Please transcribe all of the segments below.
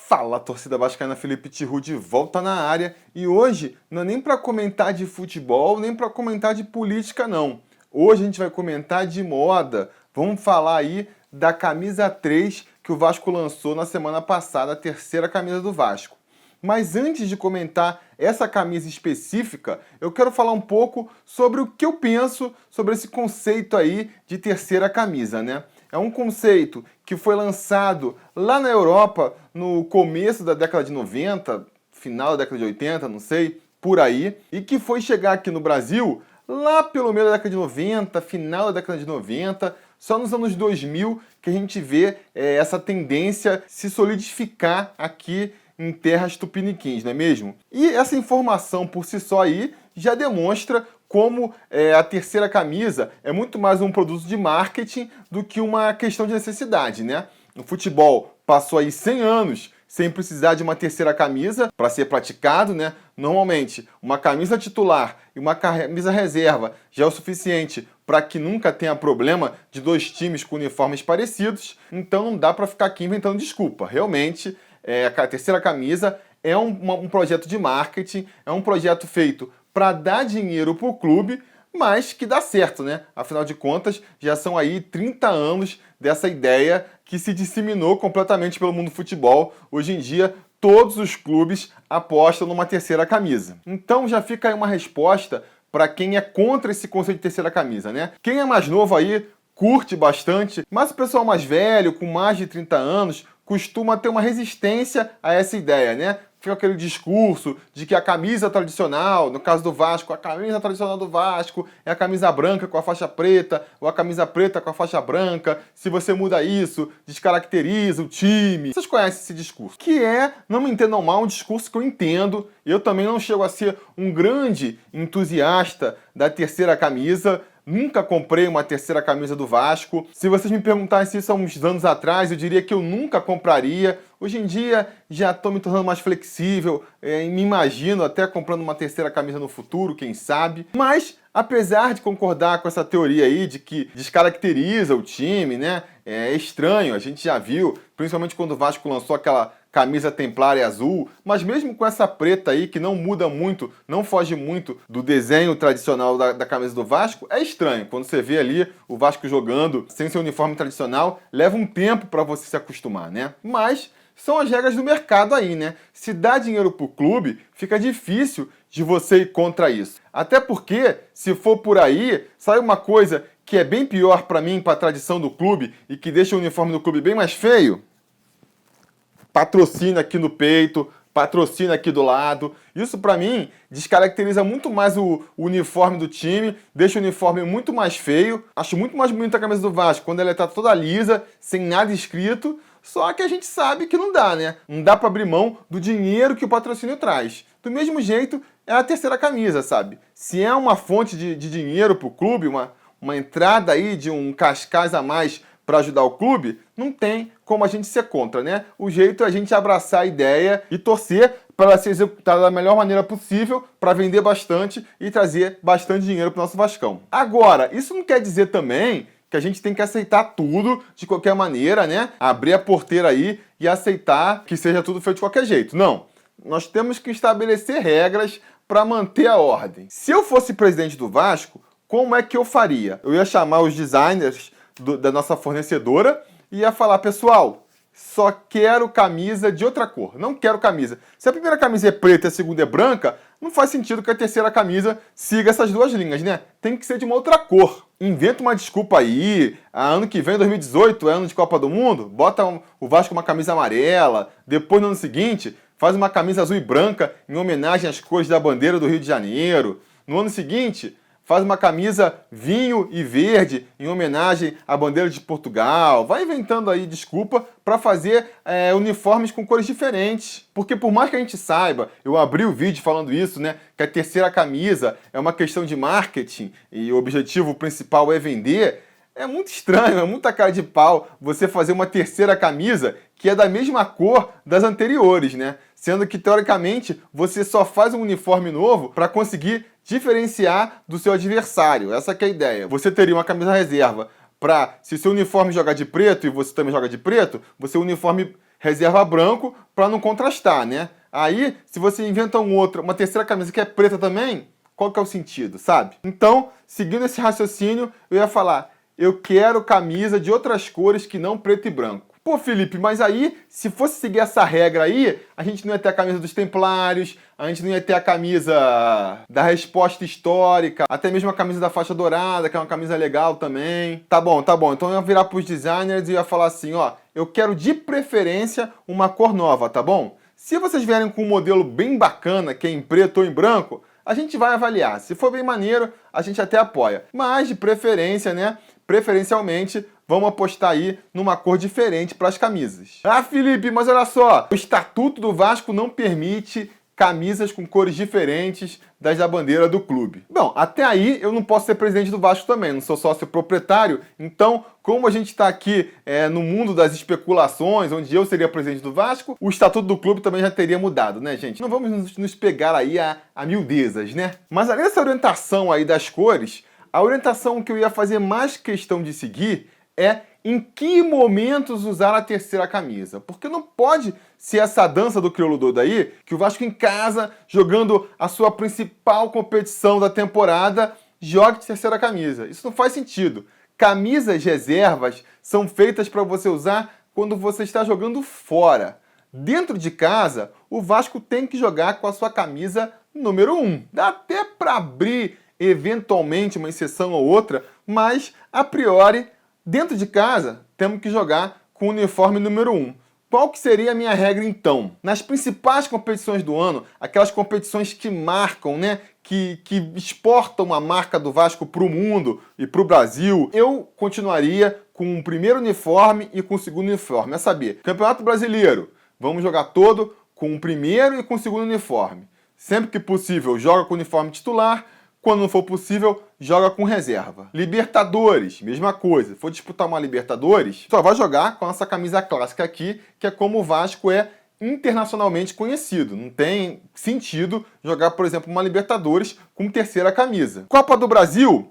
Fala, torcida vascaína, Felipe Tiru de volta na área. E hoje não é nem para comentar de futebol, nem para comentar de política, não. Hoje a gente vai comentar de moda. Vamos falar aí da camisa 3 que o Vasco lançou na semana passada, a terceira camisa do Vasco. Mas antes de comentar essa camisa específica, eu quero falar um pouco sobre o que eu penso sobre esse conceito aí de terceira camisa, né? É um conceito que foi lançado lá na Europa no começo da década de 90, final da década de 80, não sei, por aí, e que foi chegar aqui no Brasil lá pelo meio da década de 90, final da década de 90, só nos anos 2000 que a gente vê essa tendência se solidificar aqui em terras tupiniquins, não é mesmo? E essa informação por si só aí já demonstra como a terceira camisa é muito mais um produto de marketing do que uma questão de necessidade, né? O futebol passou aí 100 anos sem precisar de uma terceira camisa para ser praticado, né? Normalmente, uma camisa titular e uma camisa reserva já é o suficiente para que nunca tenha problema de dois times com uniformes parecidos, então não dá para ficar aqui inventando desculpa. Realmente, a terceira camisa é um projeto de marketing, é um projeto feito para dar dinheiro para o clube, mas que dá certo, né? Afinal de contas, já são aí 30 anos dessa ideia que se disseminou completamente pelo mundo do futebol. Hoje em dia, todos os clubes apostam numa terceira camisa. Então já fica aí uma resposta para quem é contra esse conceito de terceira camisa, né? Quem é mais novo aí curte bastante, mas o pessoal mais velho, com mais de 30 anos, costuma ter uma resistência a essa ideia, né? Fica aquele discurso de que a camisa tradicional, no caso do Vasco, a camisa tradicional do Vasco é a camisa branca com a faixa preta, ou a camisa preta com a faixa branca. Se você muda isso, descaracteriza o time. Vocês conhecem esse discurso? Que não me entendam mal, um discurso que eu entendo. Eu também não chego a ser um grande entusiasta da terceira camisa. Nunca comprei uma terceira camisa do Vasco. Se vocês me perguntassem isso há uns anos atrás, eu diria que eu nunca compraria. Hoje em dia já estou me tornando mais flexível, me imagino até comprando uma terceira camisa no futuro, quem sabe. Mas, apesar de concordar com essa teoria aí de que descaracteriza o time, né? É estranho, a gente já viu, principalmente quando o Vasco lançou aquela camisa templária azul, mas mesmo com essa preta aí, que não muda muito, não foge muito do desenho tradicional da camisa do Vasco, é estranho. Quando você vê ali o Vasco jogando sem seu uniforme tradicional, leva um tempo para você se acostumar, né? Mas são as regras do mercado aí, né? Se dá dinheiro pro clube, fica difícil de você ir contra isso. Até porque, se for por aí, sai uma coisa que é bem pior para mim, para a tradição do clube, e que deixa o uniforme do clube bem mais feio. Patrocínio aqui no peito, patrocínio aqui do lado. Isso, para mim, descaracteriza muito mais o uniforme do time, deixa o uniforme muito mais feio. Acho muito mais bonita a camisa do Vasco quando ela está toda lisa, sem nada escrito. Só que a gente sabe que não dá, né? Não dá para abrir mão do dinheiro que o patrocínio traz. Do mesmo jeito, é a terceira camisa, sabe? Se é uma fonte de dinheiro para o clube, uma entrada aí de um cascais a mais para ajudar o clube, não tem como a gente ser contra, né? O jeito é a gente abraçar a ideia e torcer para ela ser executada da melhor maneira possível, para vender bastante e trazer bastante dinheiro para o nosso Vascão. Agora, isso não quer dizer também que a gente tem que aceitar tudo de qualquer maneira, né? Abrir a porteira aí e aceitar que seja tudo feito de qualquer jeito. Não. Nós temos que estabelecer regras para manter a ordem. Se eu fosse presidente do Vasco, como é que eu faria? Eu ia chamar os designers da nossa fornecedora e ia falar, pessoal, só quero camisa de outra cor, não quero camisa. Se a primeira camisa é preta e a segunda é branca, não faz sentido que a terceira camisa siga essas duas linhas, né? Tem que ser de uma outra cor. Inventa uma desculpa aí, ano que vem, 2018, é ano de Copa do Mundo, bota o Vasco uma camisa amarela, depois no ano seguinte faz uma camisa azul e branca em homenagem às cores da bandeira do Rio de Janeiro. No ano seguinte, faz uma camisa vinho e verde em homenagem à bandeira de Portugal. Vai inventando aí desculpa para fazer uniformes com cores diferentes. Porque por mais que a gente saiba, eu abri o vídeo falando isso, né? Que a terceira camisa é uma questão de marketing e o objetivo principal é vender. É muito estranho, é muita cara de pau você fazer uma terceira camisa que é da mesma cor das anteriores, né? Sendo que, teoricamente, você só faz um uniforme novo para conseguir diferenciar do seu adversário. Essa que é a ideia. Você teria uma camisa reserva para, se seu uniforme jogar de preto e você também joga de preto, você uniforme reserva branco para não contrastar, né? Aí, se você inventa uma terceira camisa que é preta também, qual que é o sentido, sabe? Então, seguindo esse raciocínio, eu ia falar, eu quero camisa de outras cores que não preto e branco. Pô, Felipe, mas aí, se fosse seguir essa regra aí, a gente não ia ter a camisa dos Templários, a gente não ia ter a camisa da Resposta Histórica, até mesmo a camisa da Faixa Dourada, que é uma camisa legal também. Tá bom. Então eu ia virar pros designers e ia falar assim, ó, eu quero de preferência uma cor nova, tá bom? Se vocês vierem com um modelo bem bacana, que é em preto ou em branco, a gente vai avaliar. Se for bem maneiro, a gente até apoia. Mas, de preferência, né? Preferencialmente, vamos apostar aí numa cor diferente para as camisas. Ah, Felipe, mas olha só, o Estatuto do Vasco não permite camisas com cores diferentes das da bandeira do clube. Bom, até aí eu não posso ser presidente do Vasco também, não sou sócio proprietário, então, como a gente está aqui no mundo das especulações, onde eu seria presidente do Vasco, o Estatuto do clube também já teria mudado, né, gente? Não vamos nos pegar aí a miudezas, né? Mas além dessa orientação aí das cores, a orientação que eu ia fazer mais questão de seguir é em que momentos usar a terceira camisa. Porque não pode ser essa dança do crioulo doido aí, que o Vasco em casa, jogando a sua principal competição da temporada, jogue de terceira camisa. Isso não faz sentido. Camisas reservas são feitas para você usar quando você está jogando fora. Dentro de casa, o Vasco tem que jogar com a sua camisa número 1. Dá até para abrir eventualmente uma exceção ou outra, mas a priori, dentro de casa, temos que jogar com o uniforme número 1. Qual que seria a minha regra então? Nas principais competições do ano, aquelas competições que marcam, né, que exportam a marca do Vasco para o mundo e para o Brasil, eu continuaria com o primeiro uniforme e com o segundo uniforme. É saber, Campeonato Brasileiro, vamos jogar todo com o primeiro e com o segundo uniforme. Sempre que possível, joga com o uniforme titular. Quando não for possível, joga com reserva. Libertadores, mesma coisa. Se for disputar uma Libertadores, só vai jogar com essa camisa clássica aqui, que é como o Vasco é internacionalmente conhecido. Não tem sentido jogar, por exemplo, uma Libertadores com terceira camisa. Copa do Brasil,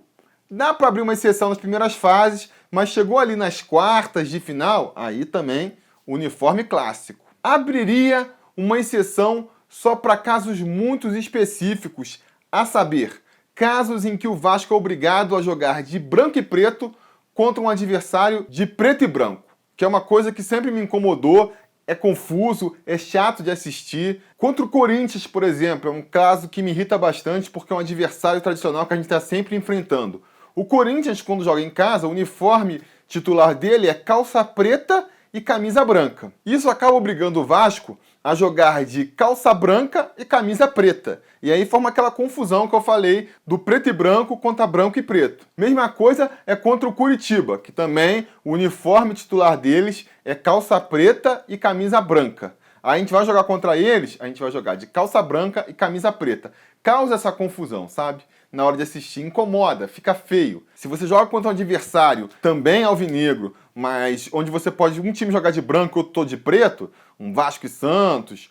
dá para abrir uma exceção nas primeiras fases, mas chegou ali nas quartas de final, aí também uniforme clássico. Abriria uma exceção só para casos muito específicos, a saber, casos em que o Vasco é obrigado a jogar de branco e preto contra um adversário de preto e branco, que é uma coisa que sempre me incomodou, é confuso, é chato de assistir. Contra o Corinthians, por exemplo, é um caso que me irrita bastante porque é um adversário tradicional que a gente está sempre enfrentando. O Corinthians, quando joga em casa, o uniforme titular dele é calça preta e camisa branca. Isso acaba obrigando o Vasco a jogar de calça branca e camisa preta. E aí forma aquela confusão que eu falei do preto e branco contra branco e preto. Mesma coisa é contra o Curitiba, que também o uniforme titular deles é calça preta e camisa branca. Aí a gente vai jogar contra eles, a gente vai jogar de calça branca e camisa preta. Causa essa confusão, sabe? Na hora de assistir, incomoda, fica feio. Se você joga contra um adversário também alvinegro, mas onde você pode um time jogar de branco e outro todo de preto, um Vasco e Santos,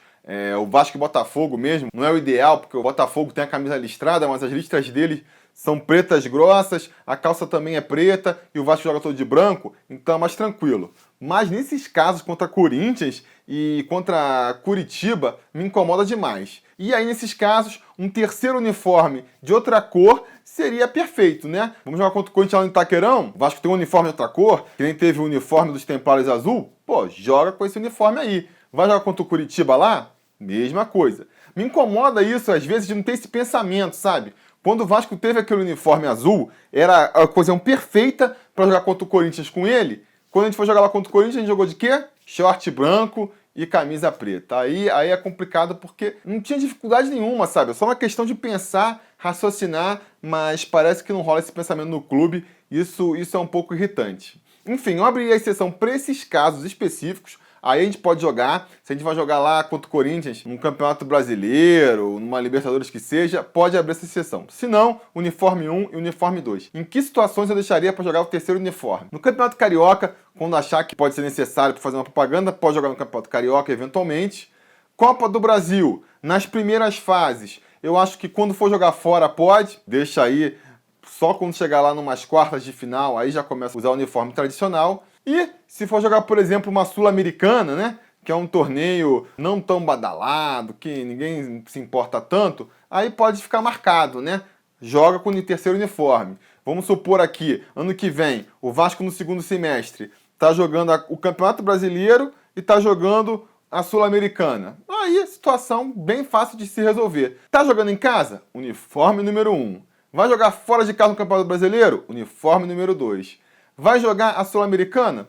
o Vasco e Botafogo mesmo, não é o ideal, porque o Botafogo tem a camisa listrada, mas as listras dele são pretas grossas, a calça também é preta e o Vasco joga todo de branco, então é mais tranquilo. Mas nesses casos contra Corinthians e contra Curitiba, me incomoda demais. E aí, nesses casos, um terceiro uniforme de outra cor seria perfeito, né? Vamos jogar contra o Corinthians lá no Itaquerão? O Vasco tem um uniforme de outra cor, que nem teve o uniforme dos Templários azul. Pô, joga com esse uniforme aí. Vai jogar contra o Curitiba lá? Mesma coisa. Me incomoda isso, às vezes, de não ter esse pensamento, sabe? Quando o Vasco teve aquele uniforme azul, era a ocasião perfeita para jogar contra o Corinthians com ele. Quando a gente foi jogar lá contra o Corinthians, a gente jogou de quê? Short branco e camisa preta. Aí é complicado porque não tinha dificuldade nenhuma, sabe? É só uma questão de pensar, raciocinar, mas parece que não rola esse pensamento no clube. Isso é um pouco irritante. Enfim, eu abri a exceção para esses casos específicos. Aí a gente pode jogar, se a gente vai jogar lá contra o Corinthians, num Campeonato Brasileiro, numa Libertadores que seja, pode abrir essa exceção. Se não, uniforme 1 e uniforme 2. Em que situações eu deixaria para jogar o terceiro uniforme? No Campeonato Carioca, quando achar que pode ser necessário para fazer uma propaganda, pode jogar no Campeonato Carioca eventualmente. Copa do Brasil, nas primeiras fases, eu acho que quando for jogar fora pode, deixa aí, só quando chegar lá numas quartas de final, aí já começa a usar o uniforme tradicional. E se for jogar, por exemplo, uma Sul-Americana, né? que é um torneio não tão badalado, que ninguém se importa tanto, aí pode ficar marcado, né? Joga com o terceiro uniforme. Vamos supor aqui, ano que vem, o Vasco no segundo semestre está jogando o Campeonato Brasileiro e está jogando a Sul-Americana. Aí, situação bem fácil de se resolver. Tá jogando em casa? Uniforme número 1. Vai jogar fora de casa no Campeonato Brasileiro? Uniforme número 2. Vai jogar a Sul-Americana?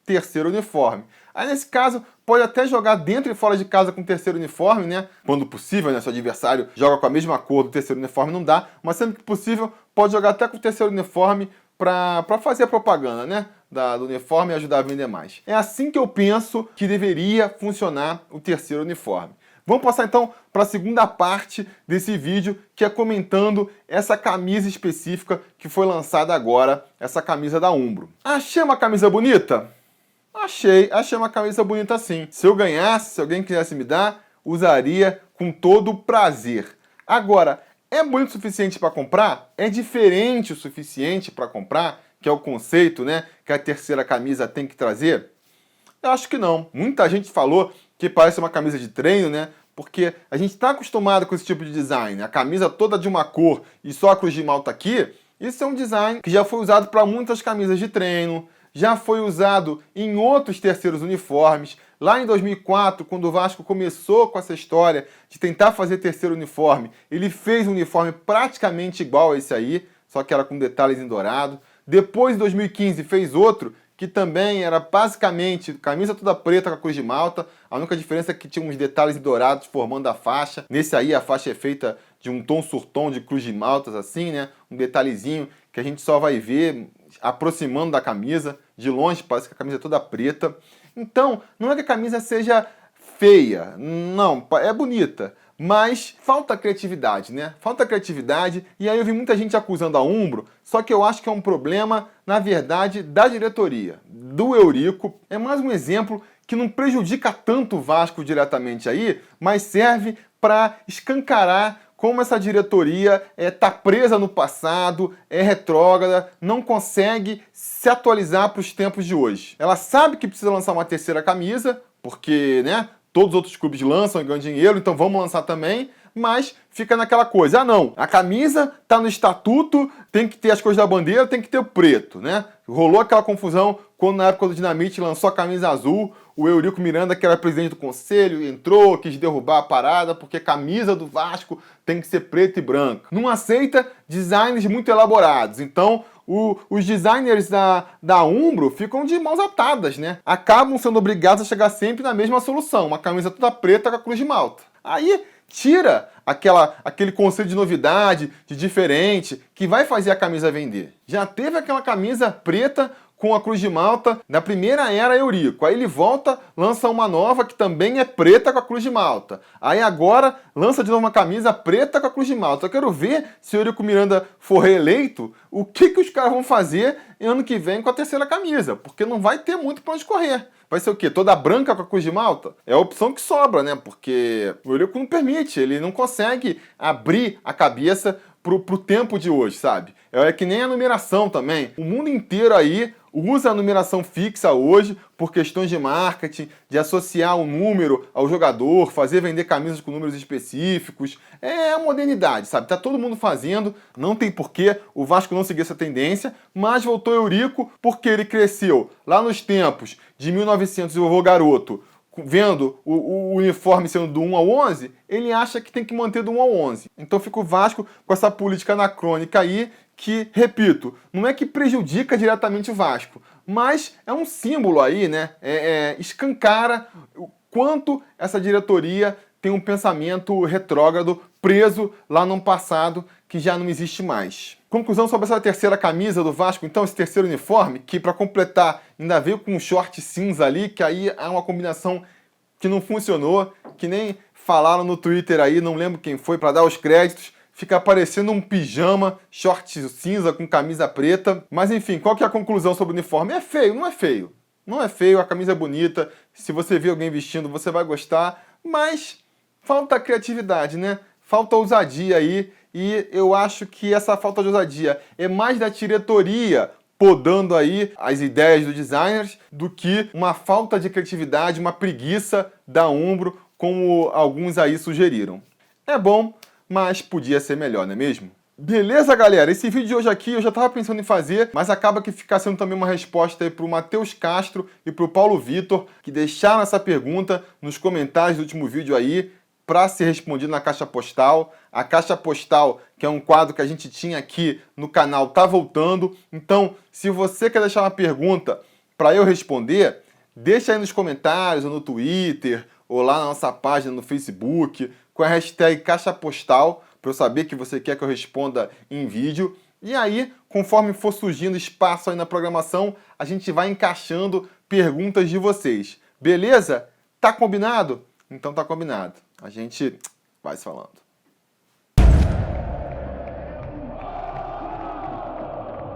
Terceiro uniforme. Aí, nesse caso, pode até jogar dentro e fora de casa com o terceiro uniforme, né? Quando possível, né? Se o adversário joga com a mesma cor do terceiro uniforme, não dá. Mas sempre que possível, pode jogar até com o terceiro uniforme para fazer a propaganda, né? Do uniforme e ajudar a vender mais. É assim que eu penso que deveria funcionar o terceiro uniforme. Vamos passar então para a segunda parte desse vídeo, que é comentando essa camisa específica que foi lançada agora, essa camisa da Umbro. Achei uma camisa bonita? Achei uma camisa bonita sim. Se eu ganhasse, se alguém quisesse me dar, usaria com todo prazer. Agora, é bonito o suficiente para comprar? É diferente o suficiente para comprar? Que é o conceito, né, que a terceira camisa tem que trazer? Eu acho que não. Muita gente falou que parece uma camisa de treino, né? Porque a gente está acostumado com esse tipo de design. A camisa toda de uma cor e só a cruz de malta aqui. Isso é um design que já foi usado para muitas camisas de treino, já foi usado em outros terceiros uniformes. Lá em 2004, quando o Vasco começou com essa história de tentar fazer terceiro uniforme, ele fez um uniforme praticamente igual a esse aí, só que era com detalhes em dourado. Depois, em 2015, fez outro, que também era basicamente camisa toda preta com a cruz de malta. A única diferença é que tinha uns detalhes dourados formando a faixa. Nesse aí, a faixa é feita de um tom sur tom de cruz de maltas, assim, né? Um detalhezinho que a gente só vai ver aproximando da camisa. De longe, parece que a camisa é toda preta. Então, não é que a camisa seja feia. Não, é bonita. Mas falta criatividade, né? Falta criatividade, e aí eu vi muita gente acusando a Umbro, só que eu acho que é um problema, na verdade, da diretoria, do Eurico. É mais um exemplo que não prejudica tanto o Vasco diretamente aí, mas serve para escancarar como essa diretoria tá presa no passado, é retrógrada, não consegue se atualizar para os tempos de hoje. Ela sabe que precisa lançar uma terceira camisa, porque, né? Todos os outros clubes lançam e ganham dinheiro, então vamos lançar também, mas fica naquela coisa, não, a camisa tá no estatuto, tem que ter as cores da bandeira, tem que ter o preto, né? Rolou aquela confusão quando na época do Dinamite lançou a camisa azul, o Eurico Miranda, que era presidente do conselho, entrou, quis derrubar a parada, porque a camisa do Vasco tem que ser preta e branca. Não aceita designs muito elaborados, então os designers da Umbro ficam de mãos atadas, né? Acabam sendo obrigados a chegar sempre na mesma solução, uma camisa toda preta com a cruz de malta. Aí tira aquele conceito de novidade, de diferente, que vai fazer a camisa vender. Já teve aquela camisa preta com a cruz de malta da primeira era Eurico. Aí ele volta, lança uma nova que também é preta com a cruz de malta. Aí agora lança de novo uma camisa preta com a cruz de malta. Eu quero ver, se o Eurico Miranda for reeleito, o que os caras vão fazer ano que vem com a terceira camisa. Porque não vai ter muito para onde correr. Vai ser o quê? Toda branca com a cruz de malta? É a opção que sobra, né? Porque o Eurico não permite, ele não consegue abrir a cabeça pro tempo de hoje, sabe? É que nem a numeração também. O mundo inteiro aí usa a numeração fixa hoje por questões de marketing, de associar o número ao jogador, fazer vender camisas com números específicos. É a modernidade, sabe? Tá todo mundo fazendo, não tem porquê o Vasco não seguir essa tendência, mas voltou Eurico porque ele cresceu lá nos tempos de 1900 e o vovô garoto, vendo o uniforme sendo do 1 ao 11, ele acha que tem que manter do 1 ao 11. Então fica o Vasco com essa política anacrônica aí, que, repito, não é que prejudica diretamente o Vasco, mas é um símbolo aí, né? Escancara o quanto essa diretoria tem um pensamento retrógrado, preso lá no passado, que já não existe mais. Conclusão sobre essa terceira camisa do Vasco, então, esse terceiro uniforme, que para completar ainda veio com um short cinza ali, que aí é uma combinação que não funcionou, que nem falaram no Twitter aí, não lembro quem foi, para dar os créditos, fica parecendo um pijama, short cinza com camisa preta. Mas enfim, qual que é a conclusão sobre o uniforme? É feio, não é feio. Não é feio, a camisa é bonita, se você ver alguém vestindo, você vai gostar, mas falta criatividade, né? Falta ousadia aí, e eu acho que essa falta de ousadia é mais da diretoria podando aí as ideias dos designers do que uma falta de criatividade, uma preguiça da Umbro, como alguns aí sugeriram. É bom, mas podia ser melhor, não é mesmo? Beleza, galera? Esse vídeo de hoje aqui eu já estava pensando em fazer, mas acaba que fica sendo também uma resposta aí para o Matheus Castro e para o Paulo Vitor, que deixaram essa pergunta nos comentários do último vídeo aí, para ser respondido na caixa postal. A caixa postal, que é um quadro que a gente tinha aqui no canal, tá voltando. Então, se você quer deixar uma pergunta para eu responder, deixa aí nos comentários, ou no Twitter, ou lá na nossa página no Facebook, com a hashtag caixa postal, para eu saber que você quer que eu responda em vídeo. E aí, conforme for surgindo espaço aí na programação, a gente vai encaixando perguntas de vocês. Beleza? Tá combinado? Então tá combinado. A gente vai se falando.